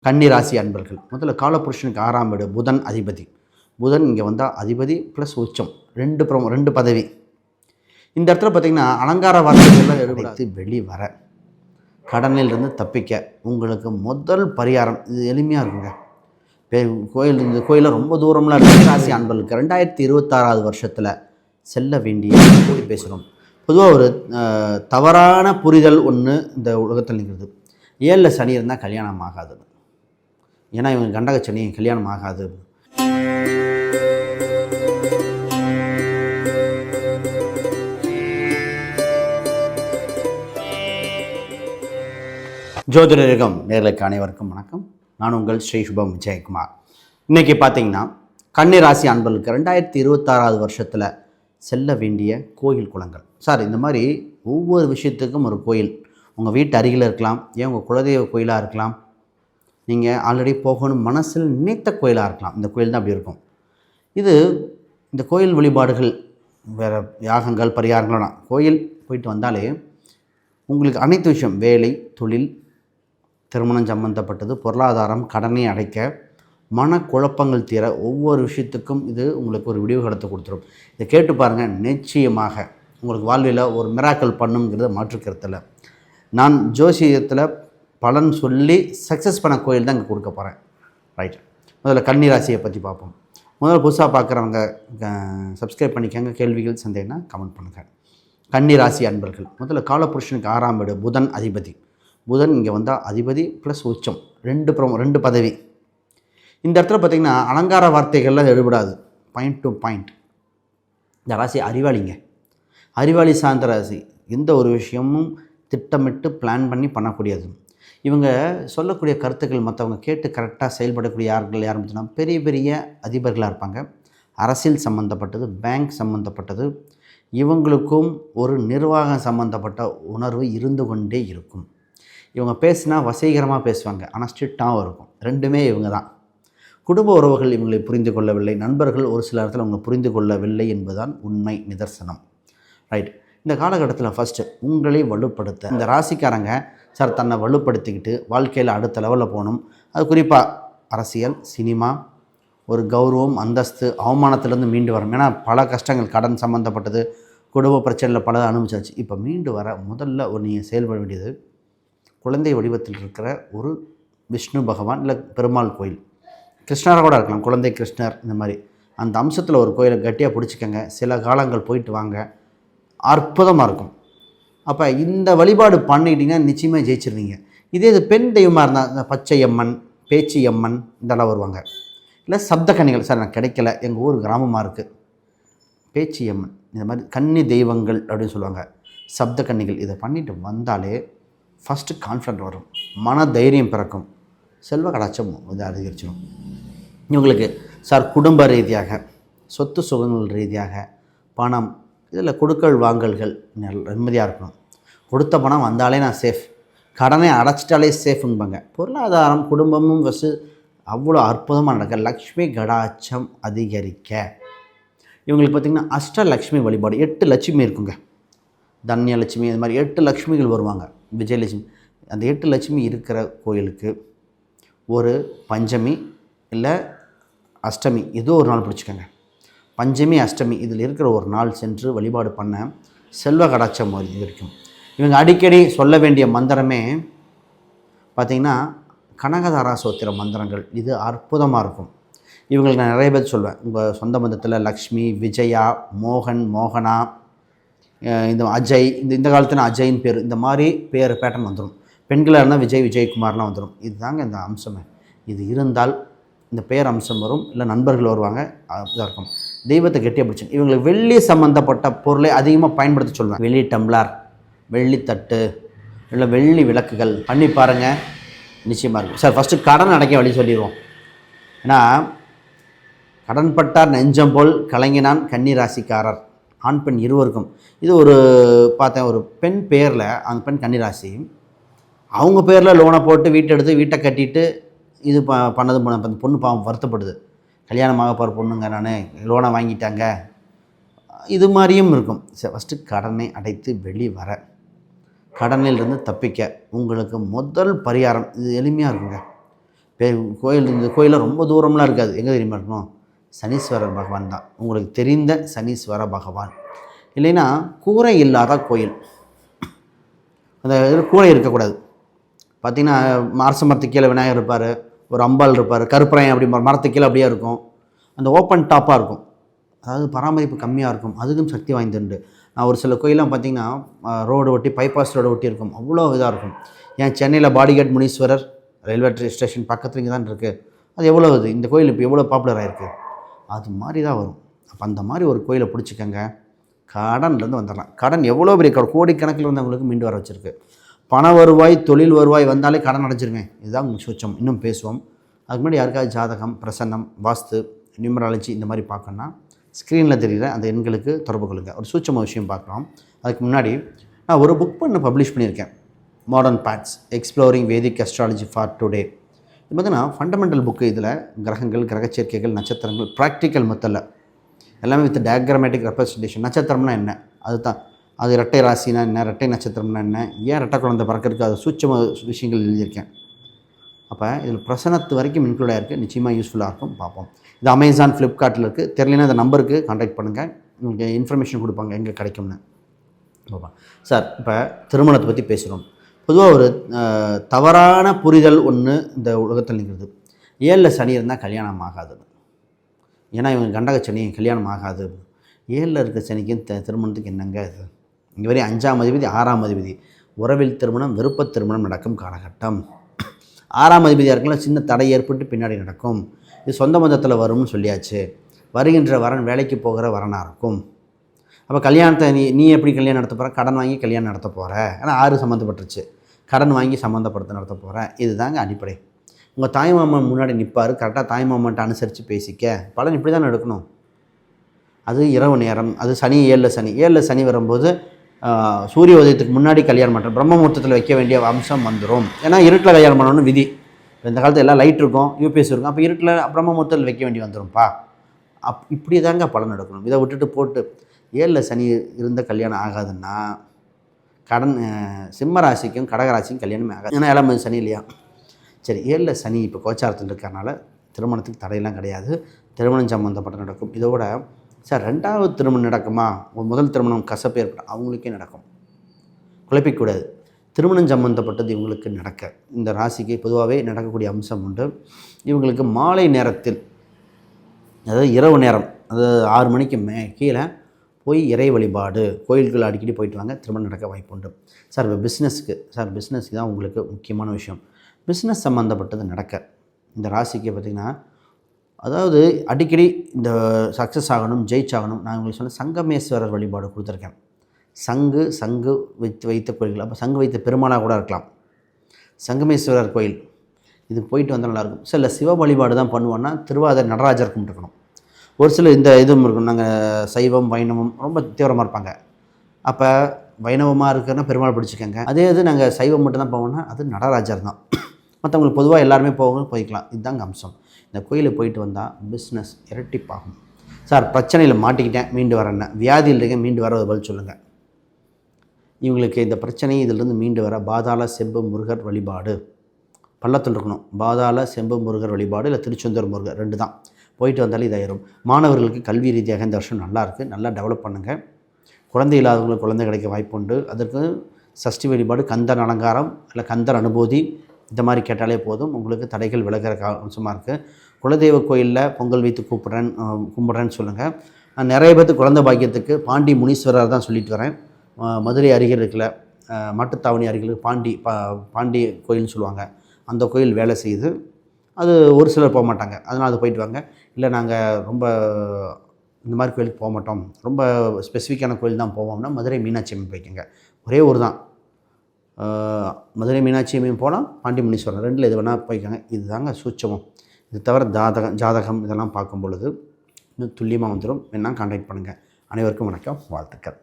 கன்னி ராசி அன்பர்கள் முதல்ல காலபுருஷனுக்கு 6ஆம் வீடு புதன் அதிபதி. புதன் இங்கே வந்தால் அதிபதி ப்ளஸ் உச்சம் ரெண்டு பதவி. இந்த இடத்துல பார்த்திங்கன்னா அலங்கார வார்த்தைகள்லாம் எடுத்து வெளிவர கடனில் இருந்து தப்பிக்க உங்களுக்கு முதல் பரிகாரம் இது எளிமையாக இருக்குங்க. இந்த கோயிலில் ரொம்ப தூரம்லாம் இருக்குது. ராசி அன்பர்களுக்கு 2026 வருஷத்தில் செல்ல வேண்டிய கூடி பேசுகிறோம். பொதுவாக ஒரு தவறான புரிதல் ஒன்று இந்த உலகத்தில் நிற்கிறது. 7ல் சனி இருந்தால் கல்யாணம் ஆகாது. ஏன்னா இவங்க கண்டக சனி கல்யாணம் ஆகாது. ஜோதிடரகம் நேர்களுக்கு அனைவருக்கும் வணக்கம். நான் உங்கள் ஸ்ரீ சுபம் விஜயகுமார். இன்றைக்கி பார்த்தீங்கன்னா கன்னி ராசி அன்பர்களுக்கு 2026 வருஷத்தில் செல்ல வேண்டிய கோயில் குளங்கள். சார் இந்த மாதிரி ஒவ்வொரு விஷயத்துக்கும் ஒரு கோயில் உங்கள் வீட்டு அருகில் இருக்கலாம், ஏன் உங்கள் குலதெய்வ கோயிலாக இருக்கலாம், நீங்கள் ஆல்ரெடி போகணும் மனசில் நினைத்த கோயிலாக இருக்கலாம். இந்த கோயில் தான் அப்படி இருக்கும். இந்த கோயில் வழிபாடுகள் வேறு யாகங்கள் பரிகாரங்களோட கோயில் போயிட்டு வந்தாலே உங்களுக்கு அனைத்து விஷயம் வேலை, தொழில், திருமணம் சம்பந்தப்பட்டது, பொருளாதாரம், கடனை அடைக்க, மனக்குழப்பங்கள் தீர ஒவ்வொரு விஷயத்துக்கும் இது உங்களுக்கு ஒரு விடிவு கடத்தை கொடுத்துரும். இதை கேட்டு பாருங்கள், நிச்சயமாக உங்களுக்கு வாழ்வில் ஒரு மிராக்கல் பண்ணுங்கிறத மாற்றுக்கிறதில்ல. நான் ஜோசியத்தில் பலன் சொல்லி சக்ஸஸ் பண்ண கோயில் தான் இங்கே கொடுக்க போகிறேன். ரைட், முதல்ல கன்னி ராசியை பற்றி பார்ப்போம். முதல்ல புதுசாக பார்க்குறவங்க சப்ஸ்கிரைப் பண்ணிக்கோங்க. கேள்விகள் சந்தேகம்னா கமெண்ட் பண்ணுங்கள். கன்னி ராசி அன்பர்கள் முதல்ல காலபுருஷனுக்கு 6ஆம் வீடு புதன் அதிபதி. புதன் இங்கே வந்தால் அதிபதி ப்ளஸ் உச்சம் ரெண்டு பதவி. இந்த இடத்துல பார்த்திங்கன்னா அலங்கார வார்த்தைகள்லாம் எடுபடாது. Point to point. இந்த ராசி அறிவாளிங்க. அறிவாளி சார்ந்த ராசி. எந்த ஒரு விஷயமும் திட்டமிட்டு பிளான் பண்ணி பண்ணக்கூடியது. இவங்க சொல்லக்கூடிய கருத்துக்கள் மற்றவங்க கேட்டு கரெக்டாக செயல்படக்கூடிய யார் பார்த்தீங்கன்னா பெரிய பெரிய அதிபர்களாக இருப்பாங்க. அரசியல் சம்மந்தப்பட்டது, பேங்க் சம்மந்தப்பட்டது, இவங்களுக்கும் ஒரு நிர்வாகம் சம்மந்தப்பட்ட உணர்வு இருந்து கொண்டே இருக்கும். இவங்க பேசினா வசீகரமாக பேசுவாங்க, ஆனால் ஸ்ட்ரிக்டாகவும் இருக்கும். ரெண்டுமே இவங்க தான். குடும்ப உறவுகள் இவங்களை புரிந்து கொள்ளவில்லை, நண்பர்கள் ஒரு சில இடத்துல அவங்க புரிந்து கொள்ளவில்லை என்பதுதான் உண்மை நிதர்சனம். ரைட், இந்த காலகட்டத்தில் ஃபஸ்ட்டு உங்களை வலுப்படுத்த இந்த ராசிக்காரங்க சார் தன்னை வலுப்படுத்திக்கிட்டு வாழ்க்கையில் அடுத்த லெவலில் போகணும். அது குறிப்பாக அரசியல், சினிமா, ஒரு கௌரவம், அந்தஸ்து, அவமானத்திலேருந்து மீண்டு வரும். ஏன்னா பல கஷ்டங்கள், கடன் சம்மந்தப்பட்டது, குடும்ப பிரச்சனையில் பல அனுபவிச்சாச்சு. இப்போ மீண்டு வர முதல்ல நீங்கள் செயல்பட வேண்டியது குழந்தை வடிவத்தில் இருக்கிற ஒரு விஷ்ணு பகவான் இல்லை பெருமாள் கோயில், கிருஷ்ணராக கூட இருக்கலாம், குழந்தை கிருஷ்ணர், இந்த மாதிரி அந்த அம்சத்தில் ஒரு கோயிலை கட்டியாக பிடிச்சிக்கங்க. சில காலங்கள் போயிட்டு வாங்க, அற்புதமாக இருக்கும். அப்போ இந்த வழிபாடு பண்ணிக்கிட்டிங்கன்னா நிச்சயமாக ஜெயிச்சிருவீங்க. இது பெண் தெய்வமாக இருந்தால் இந்த பச்சையம்மன், பேச்சியம்மன் இதெல்லாம் வருவாங்க. இல்லை சப்தக்கன்னிகள், சார் நான் கிடைக்கல, எங்கள் ஊர் கிராமமாக இருக்குது, பேச்சியம்மன், இந்த மாதிரி கன்னி தெய்வங்கள் அப்படின்னு சொல்லுவாங்க, சப்தக்கன்னிகள். இதை பண்ணிவிட்டு வந்தாலே ஃபஸ்ட்டு கான்ஃபிடென்ட் வரும், மன தைரியம் பிறக்கும், செல்வ கடாச்சம் இது அதிகரிச்சிடும். இவங்களுக்கு சார் குடும்ப ரீதியாக, சொத்து சுகங்கள் ரீதியாக, பணம், இதில் கொடுக்கல் வாங்கல்கள் நிம்மதியாக இருக்கணும். கொடுத்த பணம் வந்தாலே நான் சேஃப், கடனை அடைச்சிட்டாலே சேஃப்னுபாங்க. பொருளாதாரம், குடும்பமும் வசு அவ்வளோ அற்புதமாக நடக்க, லக்ஷ்மி கடாச்சம் அதிகரிக்க. இவங்களுக்கு பார்த்திங்கன்னா அஷ்டலக்ஷ்மி வழிபாடு, 8 லட்சுமி இருக்குங்க. தன்யலட்சுமி, இது மாதிரி 8 லட்சுமிகள் வருவாங்க. விஜயலட்சுமி, அந்த 8 லட்சுமி இருக்கிற கோயிலுக்கு ஒரு பஞ்சமி இல்லை அஷ்டமி ஏதோ ஒரு நாள் பிடிச்சிக்கோங்க. பஞ்சமி, அஷ்டமி இதில் இருக்கிற ஒரு நாள் சென்று வழிபாடு பண்ண செல்வ கடாச்சம் இருக்கும். இவங்க அடிக்கடி சொல்ல வேண்டிய மந்திரமே பார்த்திங்கன்னா கனகதாரா சோத்திர மந்திரங்கள். இது அற்புதமாக இருக்கும். இவங்களுக்கு நான் நிறைய பேர் சொல்வேன். உங்கள் சொந்த பந்தத்தில் லக்ஷ்மி, விஜயா, மோகன், மோகனா, இந்த அஜய், இந்த காலத்தில் அஜய்ன்னு பேர், இந்த மாதிரி பேட்டர்ன் வந்துடும். பெண்களாக இருந்தால் விஜய், விஜயகுமார்லாம் வந்துடும். இது தாங்க இந்த அம்சமே. இது இருந்தால் இந்த பேர் அம்சம் வரும். இல்லை நண்பர்கள் வருவாங்க, இதாக இருக்கும். தெய்வத்தை கெட்டியாக பிடிச்சி இவங்களுக்கு வெள்ளி சம்மந்தப்பட்ட பொருளை அதிகமாக பயன்படுத்த சொல்லுவேன். வெள்ளி டம்ளர், வெள்ளி தட்டு, இல்லை வெள்ளி விளக்குகள் பண்ணி பாருங்கள், நிச்சயமாக இருக்கும். சார் ஃபஸ்ட்டு கடன் அடைக்க வழி சொல்லிடுவோம். ஏன்னா கடன் பட்டார் நெஞ்சம் போல் கலங்கினான் கன்னி ராசிக்காரர். ஆண் பெண் இருவருக்கும். இது பார்த்தேன், ஒரு பெண் பேரில், அந்த பெண் கன்னி ராசி, அவங்க பேரில் லோனை போட்டு வீட்டை கட்டிட்டு இது பண்ணது. அந்த பொண்ணு பாவம் வருத்தப்படுது, கல்யாணமாக போகிற பொண்ணுங்க, நான் லோனை வாங்கிட்டாங்க, இது மாதிரியும் இருக்கும். ஃபஸ்ட்டு கடனை அடைத்து வெளிவர கடனிலிருந்து தப்பிக்க உங்களுக்கு முதல் பரிகாரம் இது எளிமையாக இருக்குங்க. கோயில் இந்த கோயிலில் ரொம்ப தூரம்லாம் இருக்காது. எங்கே தெரியுமா இருக்கணும்? சனீஸ்வரர் பகவான் தான், உங்களுக்கு தெரிந்த சனீஸ்வர பகவான். இல்லைன்னா கூரை இல்லாத கோயில், அந்த கூரை இருக்கக்கூடாது. பார்த்திங்கன்னா அரச மரத்துக்கு கீழே விநாயகர் இருப்பார், ஒரு அம்பாள் இருப்பார், கருப்பராயன் அப்படி மரத்துக்கு கீழே அப்படியே இருக்கும். அந்த ஓப்பன் டாப்பாக இருக்கும், அதாவது பராமரிப்பு கம்மியாக இருக்கும். அதுக்கும் சக்தி வாய்ந்துண்டு. நான் ஒரு சில கோயிலாம் பார்த்திங்கன்னா ரோடு ஒட்டி, பைபாஸ் ரோடு ஒட்டி இருக்கும், அவ்வளோ இதாக இருக்கும். ஏன் சென்னையில் பாடிகார்ட் முனீஸ்வரர் ரயில்வே ஸ்டேஷன் பக்கத்தில் இங்கே தான் இருக்குது. அது எவ்வளோ இது, இந்த கோயில் இப்போ எவ்வளோ பாப்புலர் ஆகிருக்கு. அது மாதிரி தான் வரும். அப்போ அந்த மாதிரி ஒரு கோயிலை பிடிச்சிக்கங்க, கடன்லேருந்து வந்துடலாம். கடன் எவ்வளோ பெரிய கோடிக்கணக்கில் இருந்தவங்களுக்கு மீண்டு வர வச்சுருக்கு. பண வருவாய், தொழில் வருவாய் வந்தாலே கடன் அடைச்சிருங்க. இதுதான் சூட்சம். இன்னும் பேசுவோம். அதுக்கு முன்னாடி யாருக்காவது ஜாதகம், பிரசன்னம், வாஸ்து, நியூமராலஜி இந்த மாதிரி பார்க்கணுன்னா ஸ்க்ரீனில் தெரிகிற அந்த எண்களுக்கு தொடர்பு கொள்ளுங்கள். ஒரு சூட்சமாக விஷயம் பார்க்கலாம். அதுக்கு முன்னாடி நான் ஒரு புக் பப்ளிஷ் பண்ணியிருக்கேன், modern paths exploring Vedic astrology for today. இது பார்த்தீங்கன்னா ஃபண்டமெண்டல் புக்கு. இதில் கிரகங்கள், கிரகச்சேர்க்கைகள், நட்சத்திரங்கள், ப்ராக்டிக்கல் மெத்தடில் எல்லாமே வித் டயக்ராமேட்டிக் ரெப்ரசன்டேஷன். நட்சத்திரம்னா என்ன, அதுதான் அது இரட்டை ராசினா என்ன, இரட்டை நட்சத்திரம்னா என்ன, ஏன் ரெட்டை குழந்தை பறக்கிறதுக்கு, அது சூட்சம விஷயங்கள் எழுதியிருக்கேன். அப்போ இதில் பிரசனத்து வரைக்கும் இன்க்ளூட் ஆகிருக்கு. நிச்சயமாக யூஸ்ஃபுல்லாக இருக்கும். பார்ப்போம். இது அமேசான், ஃப்ளிப்கார்ட்டில் இருக்குது. தெரியலனா இந்த நம்பருக்கு கான்டாக்ட் பண்ணுங்கள், உங்களுக்கு இன்ஃபர்மேஷன் கொடுப்பாங்க எங்கே கிடைக்கும்னு. சார், இப்போ திருமணத்தை பற்றி பேசுகிறோம். பொதுவாக ஒரு தவறான புரிதல் ஒன்று இந்த உலகத்தில் நிற்கிறது. 7ல் சனி இருந்தால் கல்யாணம் ஆகாது. ஏன்னா இவங்க கண்டக சனி, கல்யாணம் ஆகாது. 7ல் இருக்க சனிக்கு திருமணத்துக்கு என்னங்க இது? இங்கே வரை 5ஆம் அதிபதி, 6ஆம் அதிபதி, உறவில் திருமணம், விருப்ப திருமணம் நடக்கும் காலகட்டம். 6ஆம் அதிபதியாக இருக்கலாம், சின்ன தடை ஏற்பட்டு பின்னாடி நடக்கும். இது சொந்த மதத்தில் வரும்னு சொல்லியாச்சு. வருகின்ற வரன் வேலைக்கு போகிற வரனாக இருக்கும். அப்போ கல்யாணத்தை நீ எப்படி கல்யாணம் நடத்த போகிற? கடன் வாங்கி கல்யாணம் நடத்த போகிற. ஏன்னா 6 சம்மந்தப்பட்டுருச்சு. கடன் வாங்கி சம்மந்தப்படுத்த நடத்த போகிறேன். இதுதாங்க அடிப்படை. உங்கள் தாய்மாமன் முன்னாடி நிற்பார், கரெக்டாக தாய்மாமன்ட்ட அனுசரித்து பேசிக்க. பலன் இப்படி தான் எடுக்கணும். அது இரவு நேரம், அது சனி 7ல் சனி. 7ல் சனி வரும்போது சூரிய உதயத்துக்கு முன்னாடி கல்யாணம் பண்ணுறேன், பிரம்ம முகூர்த்தத்தில் வைக்க வேண்டிய அம்சம் வந்துடும். ஏன்னா இருட்டில் கல்யாணம் பண்ணணும்னு விதி. இந்த காலத்தில் எல்லாம் லைட் இருக்கும், யூபிஎஸ் இருக்கும். அப்போ இருட்டில் பிரம்ம முகூர்த்தத்தில் வைக்க வேண்டி வந்துடும்ப்பா. இப்படி தாங்க பலன் எடுக்கணும். இதை விட்டுட்டு போட்டு 7ல் சனி இருந்த கல்யாணம் ஆகாதுன்னா கடன் சிம்ம ராசிக்கும் கடகராசிக்கும் கல்யாணமே ஆகாது. ஏன்னா 7ஆம் சனி இல்லையா? சரி, 7ல் சனி இப்போ கோச்சாரத்தில் இருக்கிறனால திருமணத்துக்கு தடையெல்லாம் கிடையாது. திருமணம் சம்மந்தப்பட்ட நடக்கும். இதோட சார் 2வது திருமணம் நடக்குமா? முதல் திருமணம் கசப்பு ஏற்படும், அவங்களுக்கே நடக்கும். குழப்பிக்கூடாது. திருமணம் சம்மந்தப்பட்டது இவங்களுக்கு நடக்க, இந்த ராசிக்கு பொதுவாகவே நடக்கக்கூடிய அம்சம் உண்டு. இவங்களுக்கு மாலை நேரத்தில், அதாவது இரவு நேரம், அதாவது 6 மணிக்கு கீழே போய் இறை வழிபாடு, கோயில்கள் அடிக்கடி போயிட்டு வாங்க, திருமணம் நடக்க வாய்ப்பு உண்டு. சார் இப்போ பிஸ்னஸ்க்கு தான் உங்களுக்கு முக்கியமான விஷயம். பிஸ்னஸ் சம்மந்தப்பட்டது நடக்க இந்த ராசிக்கு பார்த்திங்கன்னா, அதாவது அடிக்கடி இந்த சக்ஸஸ் ஆகணும், ஜெயிச்சாகணும். நான் உங்களுக்கு சொன்ன சங்கமேஸ்வரர் வழிபாடு கொடுத்துருக்கேன். சங்கு வைத்த கோயில்கள். அப்போ சங்கு வைத்த பெருமாளாக கூட இருக்கலாம். சங்கமேஸ்வரர் கோயில் இதுக்கு போயிட்டு வந்தால் நல்லாயிருக்கும். சில சிவ வழிபாடு தான் பண்ணுவோன்னா திருவாதிரை நடராஜர் கும்பிட்டுருக்கணும். ஒரு சில இந்த இதுவும் இருக்கும். நாங்கள் சைவம், வைணவம் ரொம்ப தீவிரமாக இருப்பாங்க. அப்போ வைணவமாக இருக்குன்னா பெருமாள் பிடிச்சிக்கோங்க. அதே இது நாங்கள் சைவம் மட்டும் தான் போவோம்னா அது நடராஜர் தான். மற்றவங்களுக்கு பொதுவாக எல்லாருமே போய்க்கலாம். இதுதாங்க அம்சம். இந்த கோயிலுக்கு போயிட்டு வந்தால் பிஸ்னஸ் இரட்டிப்பாகும். சார், பிரச்சனையில் மாட்டிக்கிட்டேன், மீண்டு வரேன்னா, வியாதியில் இருக்கேன், மீண்டு வர பதில் சொல்லுங்கள். இவங்களுக்கு இந்த பிரச்சனை இதிலிருந்து மீண்டு வர பாதாள செம்பு முருகர் வழிபாடு பள்ளத்தில் இருக்கணும். பாதாள செம்பு முருகர் வழிபாடு இல்லை திருச்செந்தூர் முருகர், 2 தான். போயிட்டு வந்தாலும் இதாயிரும். மாணவர்களுக்கு கல்வி ரீதியாக இந்த வருஷம் நல்லாயிருக்கு, நல்லா டெவலப் பண்ணுங்கள். குழந்தை இல்லாதவங்களுக்கு குழந்தை கிடைக்க வாய்ப்பு உண்டு. அதற்கு சஷ்டி வழிபாடு, கந்தர் அலங்காரம் இல்லை கந்தர் அனுபூதி இந்த மாதிரி கேட்டாலே போதும், உங்களுக்கு தடைகள் விலகிற அம்சமாக இருக்குது. குலதெய்வ கோயிலில் பொங்கல் வைத்து கும்பிட்றேன்னு சொல்லுங்கள். நான் நிறைய பேர்த்து குழந்தை பாக்கியத்துக்கு பாண்டி முனீஸ்வரர் தான் சொல்லிட்டு வரேன். மதுரை அருகில் இருக்கல, மாட்டுத்தாவணி அருகில் பாண்டி கோயில்னு சொல்லுவாங்க. அந்த கோயில் வேலை செய்யுது. அது ஒரு சிலர் போக மாட்டாங்க, அதனால் அது போயிட்டு வாங்க. இல்லை நாங்கள் ரொம்ப இந்த மாதிரி கோயிலுக்கு போக மாட்டோம், ரொம்ப ஸ்பெசிஃபிக்கான கோயில் தான் போவோம்னா மதுரை மீனாட்சி அம்மன் போய்க்குங்க. ஒரே ஊர் தான். மதுரை மீனாட்சி அம்மன் போகலாம், பாண்டி முனீஸ்வரன், 2ல் எது வேணால் போய்க்காங்க. இது தாங்க சூட்சமம். இது தவிர ஜாதகம் இதெல்லாம் பார்க்கும் பொழுது இன்னும் துல்லியமாக வந்துடும். வேணால் கான்டாக்ட் பண்ணுங்கள். அனைவருக்கும் வணக்கம், வாழ்த்துக்கள்.